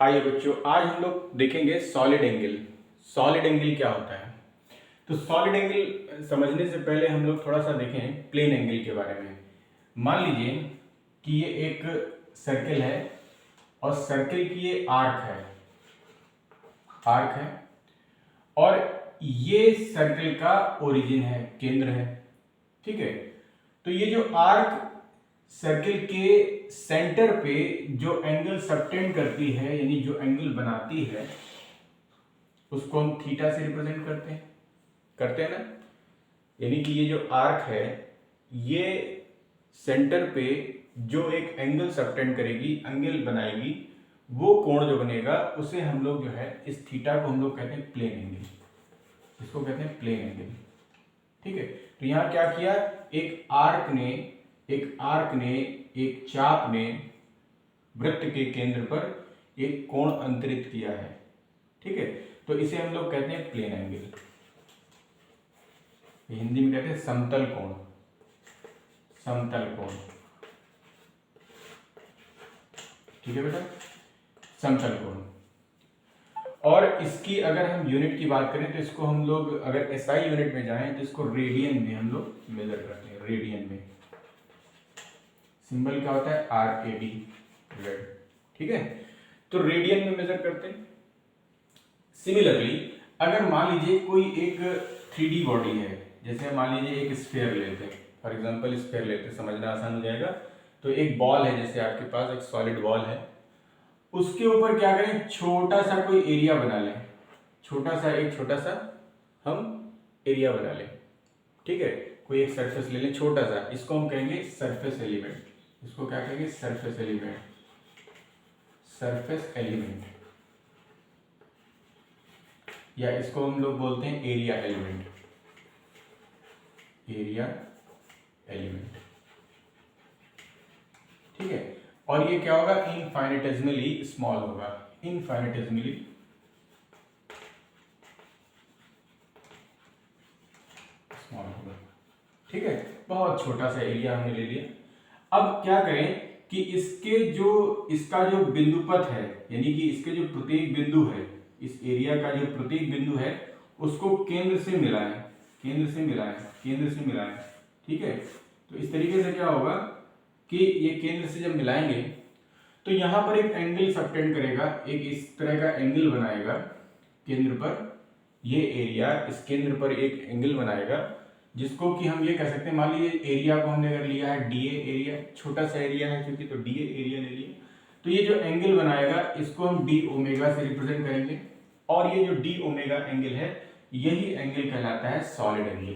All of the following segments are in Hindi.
आइए बच्चों, आज हम लोग देखेंगे सॉलिड एंगल। सॉलिड एंगल क्या होता है? तो सॉलिड एंगल समझने से पहले हम लोग थोड़ा सा देखें प्लेन एंगल के बारे में। मान लीजिए कि ये एक सर्कल है और सर्कल की ये आर्क है और ये सर्कल का ओरिजिन है, केंद्र है। ठीक है, तो ये जो आर्क सर्कल के सेंटर पे जो एंगल सबटेंड करती है, यानी जो एंगल बनाती है, उसको हम थीटा से रिप्रेजेंट करते हैं ना। यानी कि ये जो आर्क है, ये सेंटर पे जो एक एंगल सबटेंड करेगी, एंगल बनाएगी, वो कोण जो बनेगा उसे हम लोग जो है इस थीटा को हम लोग कहते हैं प्लेन एंगल, इसको कहते हैं प्लेन एंगल। ठीक है, तो यहां क्या किया, एक आर्क ने एक चाप ने वृत्त के केंद्र पर एक कोण अंतरित किया है। ठीक है, तो इसे हम लोग कहते हैं प्लेन एंगल। हिंदी में कहते हैं समतल कोण, समतल कोण। ठीक है बेटा, समतल कोण। और इसकी अगर हम यूनिट की बात करें तो इसको हम लोग अगर एसआई यूनिट में जाएं तो इसको रेडियन में हम लोग मेजर करते हैं। रेडियन में सिंबल क्या होता है, RAD, रेड। ठीक है, तो रेडियन में मेजर करते हैं। सिमिलरली अगर मान लीजिए कोई एक 3D बॉडी है, जैसे मान लीजिए एक स्फीयर लेते हैं, फॉर एग्जांपल स्फीयर लेते हैं, समझना आसान हो जाएगा। तो एक बॉल है, जैसे आपके पास एक सॉलिड बॉल है, उसके ऊपर क्या करें, छोटा सा कोई एरिया बना लें, छोटा सा हम एरिया बना लें। ठीक है, कोई एक सरफेस ले लें छोटा सा, इसको हम कहेंगे सरफेस एलिमेंट। इसको क्या कहेंगे, सरफेस एलिमेंट, सरफेस एलिमेंट, या इसको हम लोग बोलते हैं एरिया एलिमेंट, एरिया एलिमेंट। ठीक है, और ये क्या होगा, इनफाइनेटेसिमली स्मॉल होगा, इनफाइनेटेसिमली स्मॉल होगा। ठीक है, बहुत छोटा सा एरिया हमने ले लिया। अब क्या करें कि इसका जो बिंदुपथ है, यानी कि इसके जो प्रत्येक बिंदु है, इस एरिया का जो प्रत्येक बिंदु है, उसको केंद्र से मिलाएं, केंद्र से मिलाएं, केंद्र से मिलाएं। ठीक है, तो इस तरीके से क्या होगा कि ये केंद्र से जब मिलाएंगे तो यहां पर एक एंगल सबटेंड करेगा, एक इस तरह का एंगल बनाएगा केंद्र पर। ये एरिया इस केंद्र पर एक एंगल बनाएगा, जिसको कि हम ये कह सकते हैं, मान लीजिए एरिया को हमने अगर लिया है DA एरिया, छोटा सा एरिया है क्योंकि, तो DA एरिया ले लिया। तो ये जो एंगल बनाएगा इसको हम d ओमेगा से रिप्रेजेंट करेंगे, और ये जो d ओमेगा एंगल है, यही एंगल कहलाता है सॉलिड एंगल।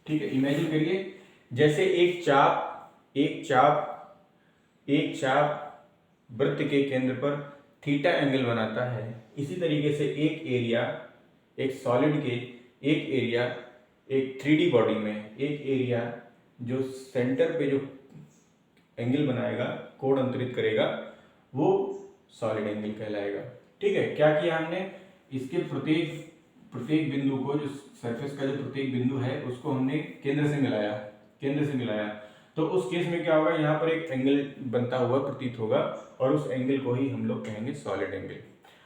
ठीक है, इमेजिन करिए जैसे एक चाप वृत्त के केंद्र पर थीटा एंगल बनाता है, इसी तरीके से एक एरिया, एक सॉलिड के एक एरिया, एक 3D बॉडी में एक एरिया जो सेंटर पे जो एंगल बनाएगा, कोण अंतरित करेगा, वो सॉलिड एंगल कहलाएगा। ठीक है, क्या किया हमने, इसके प्रत्येक बिंदु को, जो सरफेस का जो प्रत्येक बिंदु है, उसको हमने केंद्र से मिलाया। तो उस केस में क्या होगा, यहाँ पर एक एंगल बनता हुआ प्रतीत होगा, और उस एंगल को ही हम लोग कहेंगे सॉलिड एंगल।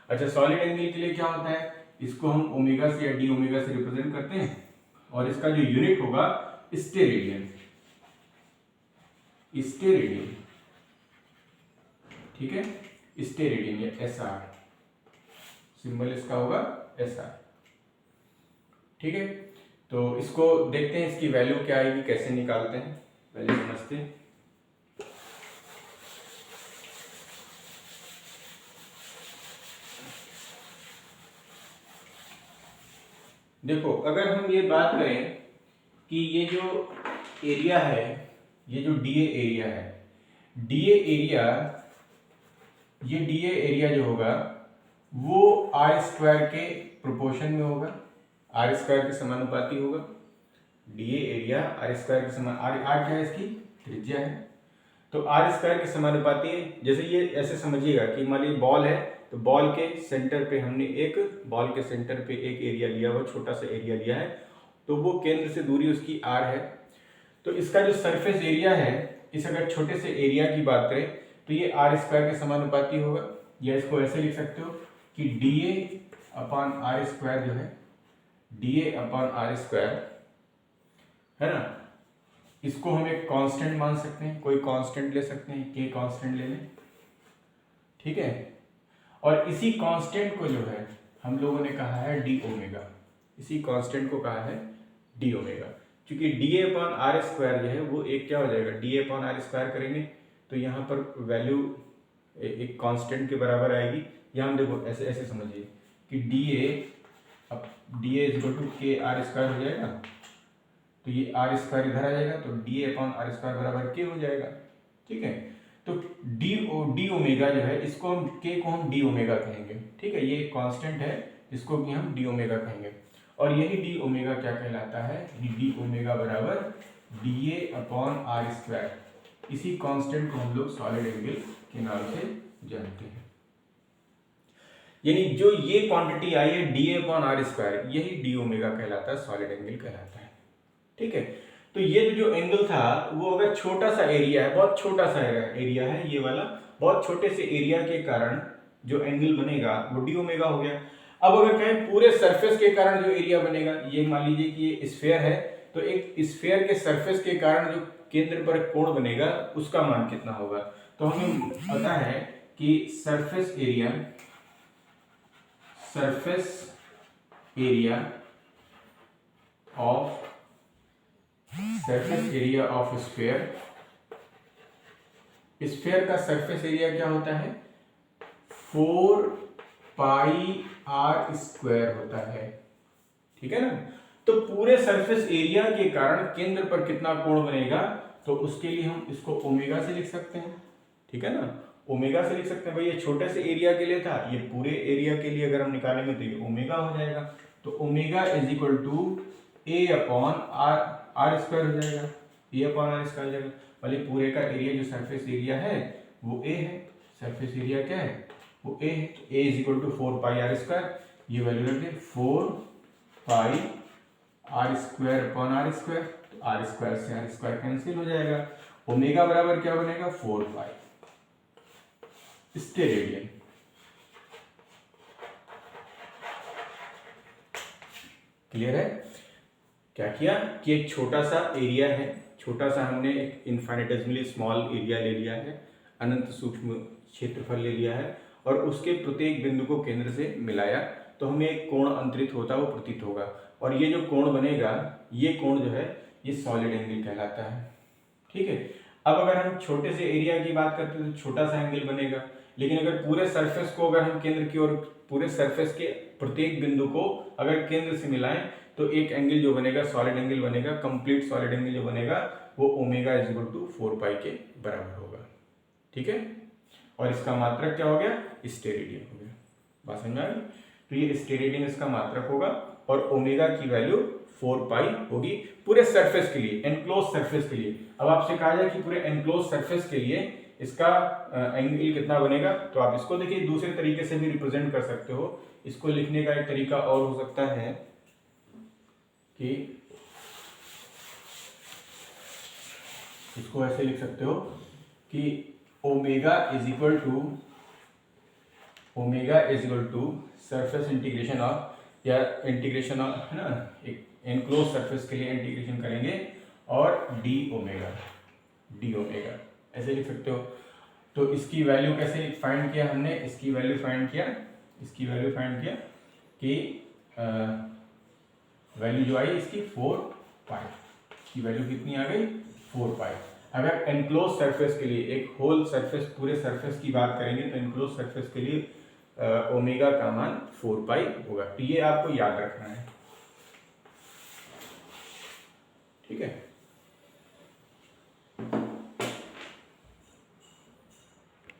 अच्छा, सॉलिड एंगल के लिए क्या होता है, इसको हम ओमेगा से या d ओमेगा से रिप्रेजेंट करते हैं, और इसका जो यूनिट होगा स्टेरेडियन, स्टेरेडियन। ठीक है, स्टेरेडियन या SR, सिंबल इसका होगा SR। ठीक है, तो इसको देखते हैं, इसकी वैल्यू क्या आएगी, कैसे निकालते हैं, पहले समझते हैं। देखो, अगर हम ये बात करें कि ये जो एरिया है, ये जो DA एरिया है, DA एरिया जो होगा वो R² के प्रोपोर्शन में होगा, R² के समानुपाती होगा। DA एरिया R² के समान, R क्या है, इसकी त्रिज्या है, तो R² के समानुपाती है। जैसे ये ऐसे समझिएगा कि मान लीजिए बॉल है, तो बॉल के सेंटर पे हमने एक एरिया लिया हुआ, छोटा सा एरिया लिया है, तो वो केंद्र से दूरी उसकी R है। तो इसका जो सरफेस एरिया है इस अगर छोटे से एरिया की बात करें तो ये आर स्क्वायर के समानुपाती होगा, या इसको ऐसे लिख सकते हो कि D A upon are square जो है, D A upon are square है ना, इसको हम एक कांस्टेंट मान सकते हैं, कोई कांस्टेंट ले सकते हैं, के कांस्टेंट ले लें, ठीक है। और इसी कांस्टेंट को जो है हम लोगों ने कहा है डी ओमेगा, इसी कांस्टेंट को कहा है डी ओमेगा, क्योंकि D A upon are square जो है वो एक क्या हो जाएगा, D A upon are square करेंगे तो यहाँ पर वैल्यू एक कांस्टेंट के बराबर आएगी। यहाँ हम देखो ऐसे ऐसे समझिए कि D A is equal to K R square हो जाएगा, तो ये आर स्क्वायर इधर आ जाएगा, तो D A upon are square बराबर के हो जाएगा, ठीक है। तो डी ओमेगा जो है, इसको हम के को हम डी ओमेगा कहेंगे, ठीक है। ये कांस्टेंट है, इसको भी हम डी ओमेगा कहेंगे, और यही डी ओमेगा क्या कहलाता है, डी ओमेगा बराबर D A upon are square. इसी कांस्टेंट को हम लोग सॉलिड एंगल के नाम से जानते हैं। यानी जो ये क्वांटिटी आई है D A upon are square, यही डी ओमेगा कहलाता है, सॉलिड एंगल कहलाता है, ठीक है। तो ये जो एंगल था वो अगर छोटा सा एरिया है, बहुत छोटा सा एरिया है ये वाला, बहुत छोटे से एरिया के कारण जो एंगल बनेगा वो डी ओमेगा हो गया। अब अगर कहें पूरे सरफेस के कारण जो एरिया बनेगा, ये मान लीजिए कि ये स्फीयर है, तो एक स्फीयर के सरफेस के कारण जो केंद्र पर कोण बनेगा उसका मान कितना होगा। तो हमें पता है कि सरफेस एरिया ऑफ स्फीयर का सरफेस एरिया क्या होता है, 4 पाई आर स्क्वायर होता है, ठीक है ना। तो पूरे सरफेस एरिया के कारण केंद्र पर कितना कोण बनेगा, तो उसके लिए हम इसको ओमेगा से लिख सकते हैं, ठीक है ना, ओमेगा से लिख सकते हैं। भाई ये छोटे से एरिया के लिए था, ये पूरे एरिया के लिए अगर हम निकालेंगे तो ये ओमेगा हो जाएगा। तो omega is equal to A upon are square हो जाएगा, ए अपॉन आर स्क्वायर हो जाएगा। भले पूरे का एरिया जो सरफेस एरिया है वो ए है, सरफेस एरिया क्या है वो ए है, a is equal to 4 pi r square, ये वैल्यू रख दे 4 pi r square upon are square, तो आर स्क्वायर से आर स्क्वायर कैंसिल हो जाएगा। ओमेगा बराबर क्या बनेगा 4 पाई स्टेरेडियन। क्लियर है। क्या किया कि एक छोटा सा एरिया है, छोटा सा हमने एक इनफाइनिटेसिमली स्मॉल एरिया ले लिया है, अनंत सूक्ष्म क्षेत्रफल ले लिया है, और उसके प्रत्येक बिंदु को केंद्र से मिलाया, तो हमें एक कोण अंतरित होता है वो प्रतीत होगा, और ये जो कोण बनेगा ये कोण जो है ये सॉलिड एंगल कहलाता है, ठीक है। अब अगर हम छोटे से एरिया की बात करते हैं तो छोटा सा एंगल बनेगा, लेकिन अगर पूरे सरफेस को अगर हम केंद्र की ओर, पूरे सरफेस के प्रत्येक बिंदु को अगर केंद्र से मिलाएं तो एक एंगल जो बनेगा सॉलिड एंगल बनेगा, कंप्लीट सॉलिड एंगल जो बनेगा वो ओमेगा इज इक्वल टू 4 पाई के बराबर होगा, ठीक है। और इसका मात्रक क्या हो गया, स्टेरेडियन हो गया। बात समझ में आ गई। तो ये स्टेरेडियन इसका मात्रक होगा, और ओमेगा की वैल्यू 4 पाई होगी पूरे सरफेस के लिए, एनक्लोज सरफेस के लिए। अब आपसे कहा जाए कि पूरे एनक्लोज सरफेस के लिए इसका एंगल कितना बनेगा, तो आप इसको देखिए दूसरे तरीके से भी रिप्रेजेंट कर सकते हो। इसको लिखने का एक तरीका और हो सकता है कि इसको ऐसे लिख सकते हो कि omega is equal to surface integration of, या इंटीग्रेशन ऑफ है ना, एक एनक्लोज सरफेस के लिए इंटीग्रेशन करेंगे, और डी ओमेगा ऐसे लिख सकते हो। तो इसकी वैल्यू कैसे फाइंड किया हमने, इसकी वैल्यू फाइंड किया कि वैल्यू जो आई इसकी 4 पाई, की वैल्यू कितनी आ गई 4 पाई। अगर एनक्लोज सरफेस के लिए, एक होल सरफेस, पूरे सरफेस की बात करेंगे तो एनक्लोज सरफेस के लिए ओमेगा का मान 4 पाई होगा। तो ये आपको याद रखना है।